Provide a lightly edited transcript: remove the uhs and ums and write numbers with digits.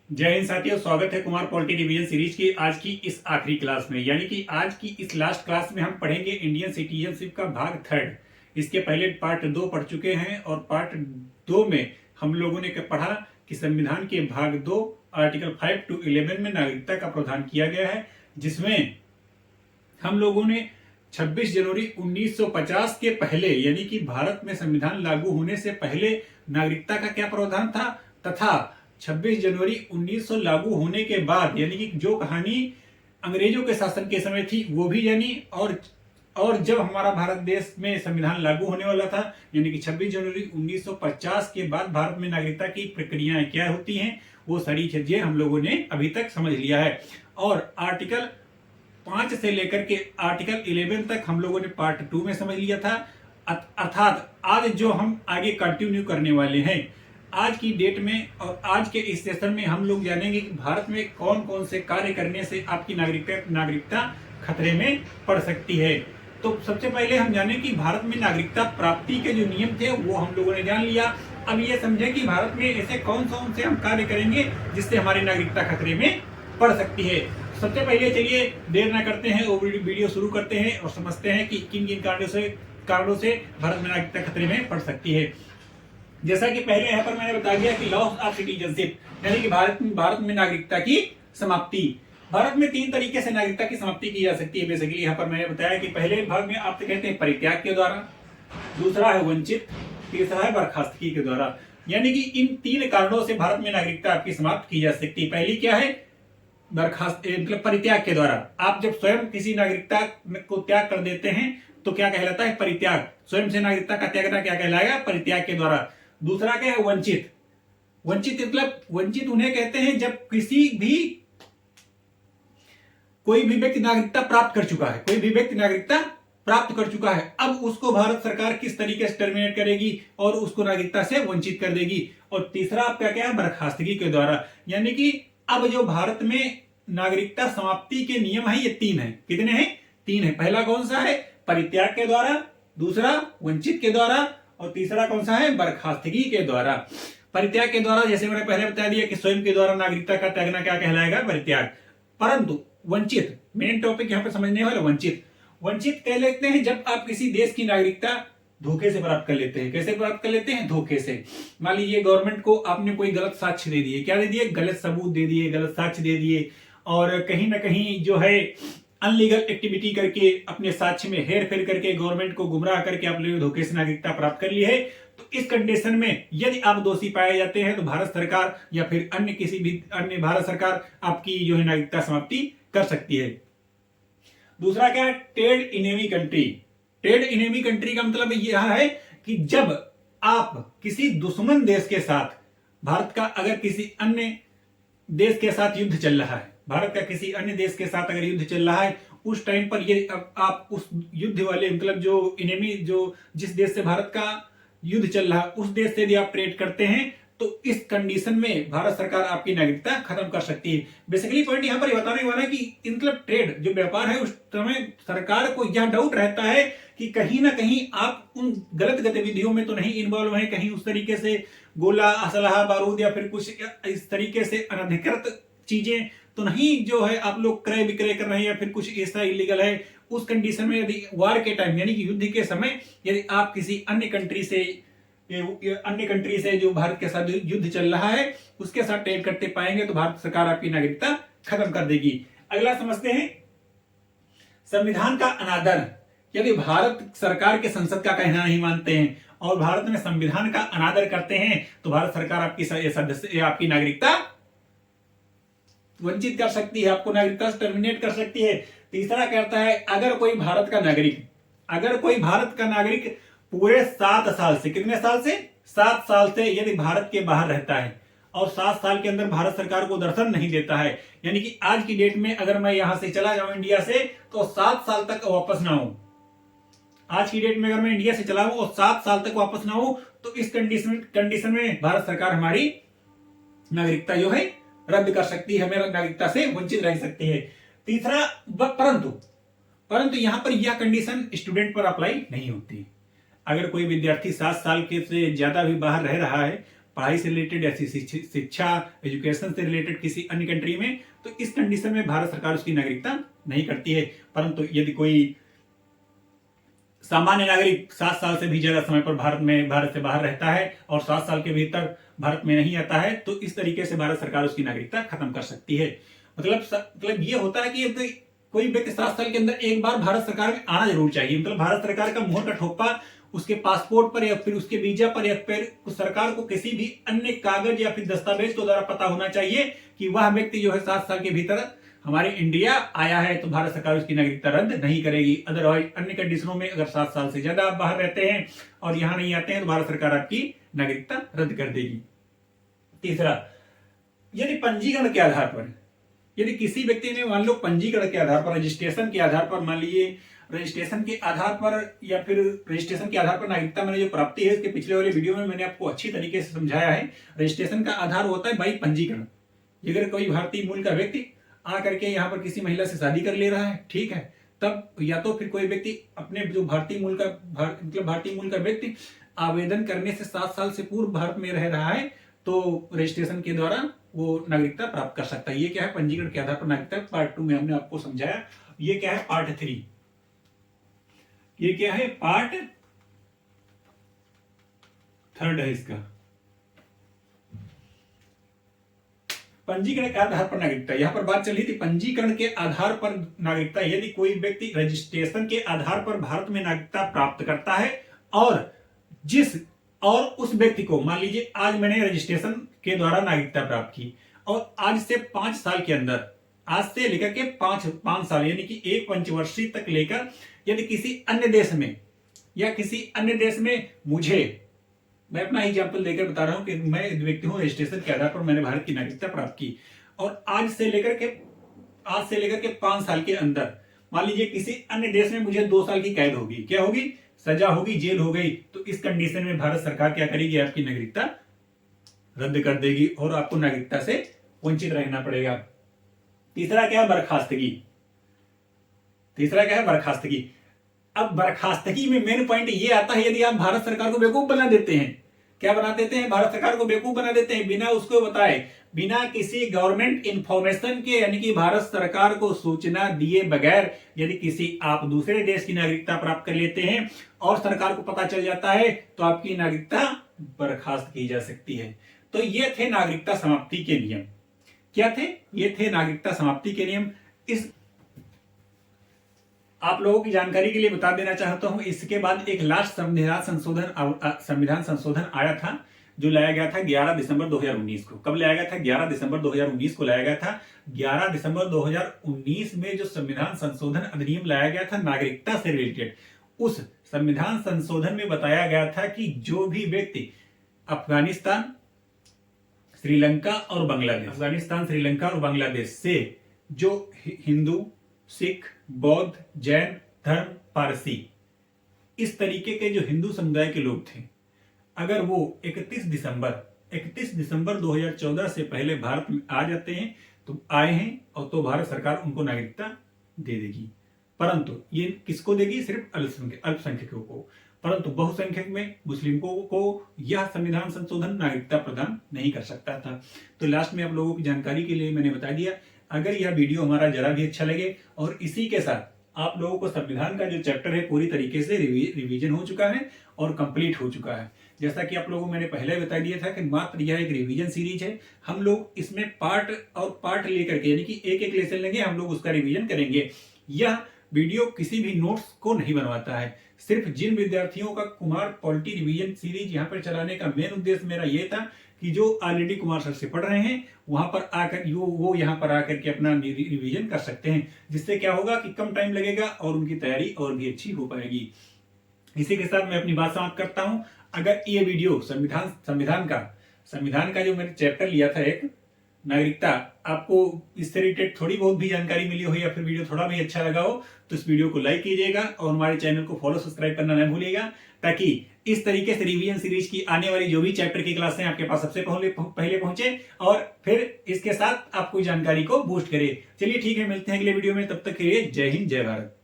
जय हिंद साथियों, स्वागत है कुमार पॉलिटी रिवीजन सीरीज की आज की इस आखिरी क्लास में, यानी कि आज की इस लास्ट क्लास में हम पढ़ेंगे इंडियन सिटीजनशिप का भाग थर्ड। इसके पहले पार्ट 2 पढ़ चुके हैं और पार्ट 2 में हम लोगों ने पढ़ा कि संविधान के भाग 2 आर्टिकल 5 to 11 में नागरिकता का प्रावधान किया गया है, जिसमें हम लोगों ने 26 जनवरी 1950 के पहले यानी कि भारत में संविधान लागू होने से पहले नागरिकता का क्या प्रावधान था तथा 26 जनवरी 1900 लागू होने के बाद यानी कि जो कहानी अंग्रेजों के शासन के समय थी वो भी जानी, और जब हमारा भारत देश में संविधान लागू होने वाला था यानी कि 26 जनवरी 1950 के बाद भारत में नागरिकता की प्रक्रियाएं क्या होती हैं वो सारी चीजें हम लोगों ने अभी तक समझ लिया है। और आर्टिकल 5 से लेकर के आर्टिकल 11 तक हम लोगों ने पार्ट 2 में समझ लिया था। अर्थात आज जो हम आगे कंटिन्यू करने वाले हैं आज की डेट में और आज के इस सेशन में हम लोग जानेंगे कि भारत में कौन कौन से कार्य करने से आपकी नागरिकता खतरे में पड़ सकती है। तो सबसे पहले हम जाने कि भारत में नागरिकता प्राप्ति के जो नियम थे वो हम लोगों ने जान लिया। अब ये समझे कि भारत में ऐसे कौन से हम कार्य करेंगे जिससे हमारी नागरिकता खतरे में पड़ सकती है। सबसे पहले चलिए देर ना करते हैं और वीडियो शुरू करते हैं और समझते हैं कि किन किन कारणों से भारत में नागरिकता खतरे में पड़ सकती है। जैसा कि पहले यहाँ पर मैंने बता दिया कि लॉस ऑफ सिटीजनशिप यानी कि भारत में नागरिकता की समाप्ति। भारत में 3 तरीके से नागरिकता की समाप्ति की जा सकती है। बेसिकली यहाँ पर मैंने बताया कि पहले भाग में आप कहते हैं परित्याग के द्वारा, दूसरा है वंचित, तीसरा है बर्खास्तगी के द्वारा। यानी कि इन 3 कारणों से भारत में नागरिकता आपकी समाप्त की जा सकती है। पहली क्या है? मतलब परित्याग के द्वारा। आप जब स्वयं किसी नागरिकता को त्याग कर देते हैं तो क्या कहलाता है? परित्याग। स्वयं से नागरिकता का त्यागना क्या कहलाएगा? परित्याग के द्वारा। दूसरा क्या है? वंचित। मतलब वंचित उन्हें कहते हैं जब कोई भी व्यक्ति नागरिकता प्राप्त कर चुका है, अब उसको भारत सरकार किस तरीके से टर्मिनेट करेगी और उसको नागरिकता से वंचित कर देगी। और तीसरा आपका क्या है? बर्खास्तगी के द्वारा। यानी कि अब जो भारत में नागरिकता समाप्ति के नियम है ये 3 है। कितने हैं? 3 है। पहला कौन सा है? परित्याग के द्वारा, दूसरा वंचित के द्वारा और तीसरा कौन सा है? बर्खास्तगी के द्वारा। परित्याग के द्वारा जैसे मैंने पहले बता दिया कि स्वयं के द्वारा नागरिकता का त्यागना क्या कहलाएगा? परित्याग। परंतु वंचित, मेन टॉपिक यहां पर समझने वाला वंचित कह लेते हैं जब आप किसी देश की नागरिकता धोखे से प्राप्त कर लेते हैं। कैसे प्राप्त कर लेते हैं? धोखे से। मान लीजिए गवर्नमेंट को आपने कोई गलत साक्ष्य दे दिए। क्या दे दिए? गलत सबूत दे दिए, गलत साक्ष्य दे दिए और कहीं ना कहीं जो है अनलीगल एक्टिविटी करके अपने साक्ष्य में हेर फेर करके गवर्नमेंट को गुमराह करके आपने धोखे से नागरिकता प्राप्त कर ली है। तो इस कंडीशन में यदि आप दोषी पाए जाते हैं तो भारत सरकार या फिर अन्य भारत सरकार आपकी जो है नागरिकता समाप्ति कर सकती है। दूसरा क्या है? Trade enemy country. Trade enemy country का मतलब यह है कि जब आप किसी दुश्मन देश के साथ, भारत का अगर किसी अन्य देश के साथ युद्ध चल रहा है, भारत का किसी अन्य देश के साथ अगर युद्ध चल रहा है, उस टाइम पर ये आप उस युद्ध वाले मतलब जो इनेमी जो जिस देश से भारत का युद्ध चल रहा है उस देश से यदि आप ट्रेड करते हैं तो इस कंडीशन में भारत सरकार आपकी नागरिकता खत्म कर सकती है। बेसिकली पॉइंट यहां पर बताने वाला है कि मतलब ट्रेड जो व्यापार है उस समय सरकार को यह डाउट रहता है कि कहीं ना कहीं आप उन गलत गतिविधियों में तो नहीं इन्वॉल्व हैं, कहीं उस तरीके से गोला असलहा बारूद या फिर कुछ इस तरीके से अनधिकृत चीजें तो नहीं जो है आप लोग क्रय विक्रय कर रहे हैं या फिर कुछ ऐसा इलीगल है। उस कंडीशन में यदि वार के टाइम यानी कि युद्ध के समय यदि आप किसी अन्य कंट्री से जो भारत के साथ युद्ध चल रहा है उसके साथ ट्रेड करते पाएंगे तो भारत सरकार आपकी नागरिकता खत्म कर देगी। अगला समझते हैं संविधान का अनादर। यदि भारत सरकार के संसद का कहना नहीं मानते हैं और भारत में संविधान का अनादर करते हैं तो भारत सरकार आपकी नागरिकता वंचित कर सकती है, आपको नागरिकता से टर्मिनेट कर सकती है। तीसरा कहता है अगर कोई भारत का नागरिक पूरे 7 साल से, कितने साल से? 7 साल से यदि भारत के बाहर रहता है और 7 साल के अंदर भारत सरकार को दर्शन नहीं देता है, यानी कि आज की डेट में अगर मैं यहां से चला जाऊं इंडिया से तो 7 साल तक वापस ना आऊं, आज की डेट में अगर मैं इंडिया से चला हूं और 7 साल तक वापस ना आऊं तो इस कंडीशन में भारत सरकार हमारी नागरिकता जो है रद्द कर सकती है, हमें नागरिकता से वंचित रह सकती है। तीसरा परंतु यहां पर यह कंडीशन स्टूडेंट पर अप्लाई नहीं होती। अगर कोई विद्यार्थी 7 साल के से ज्यादा भी बाहर रह रहा है, पढ़ाई से रिलेटेड या शिक्षा एजुकेशन से रिलेटेड किसी अन्य कंट्री में, तो इस कंडीशन में भारत सरकार उसकी नागरिकता नहीं करती है। परंतु यदि कोई सामान्य नागरिक 7 साल से भी ज्यादा समय पर भारत से बाहर रहता है और 7 साल के भीतर भारत में नहीं आता है, तो इस तरीके से भारत सरकार उसकी नागरिकता खत्म कर सकती है। मतलब ये होता है कि कोई व्यक्ति 7 साल के अंदर एक बार भारत सरकार में आना जरूर चाहिए। मतलब भारत सरकार का मोहर का ठोपा उसके पासपोर्ट पर या फिर उसके वीजा पर या फिर सरकार को किसी भी अन्य कागज या फिर दस्तावेज के द्वारा पता होना चाहिए कि वह व्यक्ति जो है 7 साल के भीतर हमारे इंडिया आया है, तो भारत सरकार उसकी नागरिकता रद्द नहीं करेगी। अदरवाइज अन्य कंडीशनों में अगर 7 साल से ज्यादा आप बाहर रहते हैं और यहां नहीं आते हैं, तो भारत सरकार आपकी नागरिकता रद्द कर देगी। तीसरा, यदि पंजीकरण के आधार पर, यदि किसी व्यक्ति ने मान लो पंजीकरण के आधार पर, रजिस्ट्रेशन के आधार पर, मान लीजिए रजिस्ट्रेशन के आधार पर या फिर रजिस्ट्रेशन के आधार पर नागरिकता मैंने जो प्राप्ति है, इसके पिछले वाले वीडियो में मैंने आपको अच्छी तरीके से समझाया है। रजिस्ट्रेशन का आधार होता है भाई पंजीकरण। अगर कोई भारतीय मूल का व्यक्ति आकर के यहाँ पर किसी महिला से शादी कर ले रहा है, ठीक है, तब या तो फिर कोई व्यक्ति अपने जो भारतीय मूल का व्यक्ति आवेदन करने से 7 साल से पूर्व भारत में रह रहा है, तो रजिस्ट्रेशन के द्वारा वो नागरिकता प्राप्त कर सकता है। ये क्या है? पंजीकरण के आधार पर नागरिकता। पार्ट 2 में हमने आपको समझाया। ये क्या है? पार्ट 3। ये क्या है? पार्ट 3 है इसका। पंजीकरण के आधार पर नागरिकता, यहां पर बात चल रही थी पंजीकरण के आधार पर नागरिकता। यदि कोई व्यक्ति रजिस्ट्रेशन के आधार पर भारत में नागरिकता प्राप्त करता है और उस व्यक्ति को, मान लीजिए आज मैंने रजिस्ट्रेशन के द्वारा नागरिकता प्राप्त की और आज से 5 साल के अंदर, आज से लेकर के 5 साल यानी कि 1 पंचवर्षीय तक लेकर यदि किसी अन्य देश में या किसी अन्य देश में मैं अपना एग्जाम्पल देकर बता रहा हूं कि मैं व्यक्ति हूं, रजिस्ट्रेशन के आधार पर मैंने भारत की नागरिकता प्राप्त की और आज से लेकर के 5 साल के अंदर मान लीजिए किसी अन्य देश में मुझे 2 साल की कैद होगी, क्या होगी? सजा होगी, जेल हो गई। तो इस कंडीशन में भारत सरकार क्या करेगी? आपकी नागरिकता रद्द कर देगी और आपको नागरिकता से वंचित रहना पड़ेगा। तीसरा क्या है? बर्खास्तगी। अब बर्खास्तगी में मेन पॉइंट ये आता है, यदि आप भारत सरकार को बेवकूफ बना देते हैं। क्या बना देते हैं? भारत सरकार को बेवकूफ बना देते हैं, बिना उसको बताए, बिना किसी गवर्नमेंट इंफॉर्मेशन के, यानी कि भारत सरकार को सूचना दिए बगैर यदि किसी आप दूसरे देश की नागरिकता प्राप्त कर लेते हैं और सरकार को पता चल जाता है, तो आपकी नागरिकता बर्खास्त की जा सकती है। तो ये थे नागरिकता समाप्ति के नियम। क्या थे? ये थे नागरिकता समाप्ति के नियम। इस आप लोगों की जानकारी के लिए बता देना चाहता हूं, इसके बाद एक लास्ट संविधान संशोधन आया था, जो लाया गया था 11 दिसंबर 2019 को। कब लाया गया था? 11 दिसंबर 2019 को लाया गया था। 11 दिसंबर 2019 में जो संविधान संशोधन अधिनियम लाया गया था नागरिकता से रिलेटेड, उस संविधान संशोधन में बताया गया था कि जो भी व्यक्ति अफगानिस्तान, श्रीलंका और बांग्लादेश से जो हिंदू, सिख, बौद्ध, जैन धर्म, पारसी, इस तरीके के जो हिंदू समुदाय के लोग थे, अगर वो 31 दिसंबर 2014 से पहले भारत में आ जाते हैं, तो आए हैं, और तो भारत सरकार उनको नागरिकता दे देगी। परंतु ये किसको देगी? सिर्फ अल्पसंख्यकों को। परंतु बहुसंख्यक में मुस्लिमों को यह संविधान संशोधन नागरिकता प्रदान नहीं कर सकता था। तो लास्ट में आप लोगों की जानकारी के लिए मैंने बता दिया। अगर यह वीडियो हमारा जरा भी अच्छा लगे और इसी के साथ आप लोगों को संविधान का जो चैप्टर है पूरी तरीके से रिवीजन हो चुका है और कंप्लीट हो चुका है। जैसा कि आप लोगों को मैंने पहले बता दिया था कि मात्र यह एक रिवीजन सीरीज है। हम लोग इसमें पार्ट लेकर के, यानी कि एक लेसन लेंगे, हम लोग उसका रिवीजन करेंगे। यह वीडियो किसी भी नोट्स को नहीं बनवाता है। सिर्फ जिन विद्यार्थियों का कुमार पॉलिटी रिवीजन सीरीज यहाँ पर चलाने का मेन उद्देश्य मेरा ये था कि जो ऑलरेडी कुमार सर से पढ़ रहे हैं वहां पर आकर वो यहाँ पर आकर के अपना रिवीजन कर सकते हैं, जिससे क्या होगा कि कम टाइम लगेगा और उनकी तैयारी और भी अच्छी हो पाएगी। इसी के साथ मैं अपनी बात समाप्त करता हूं। अगर ये वीडियो संविधान का जो मैंने चैप्टर लिया था एक नागरिकता, आपको इससे रिलेटेड थोड़ी बहुत भी जानकारी मिली हो या फिर वीडियो थोड़ा भी अच्छा लगा हो, तो इस वीडियो को लाइक कीजिएगा और हमारे चैनल को फॉलो सब्सक्राइब करना न भूलिएगा, ताकि इस तरीके से रिवीजन सीरीज की आने वाली जो भी चैप्टर की क्लासें आपके पास सबसे पहले पहुंचे और फिर इसके साथ आपको जानकारी को बूस्ट करे। चलिए ठीक है, मिलते हैं अगले वीडियो में, तब तक के लिए जय हिंद जय भारत।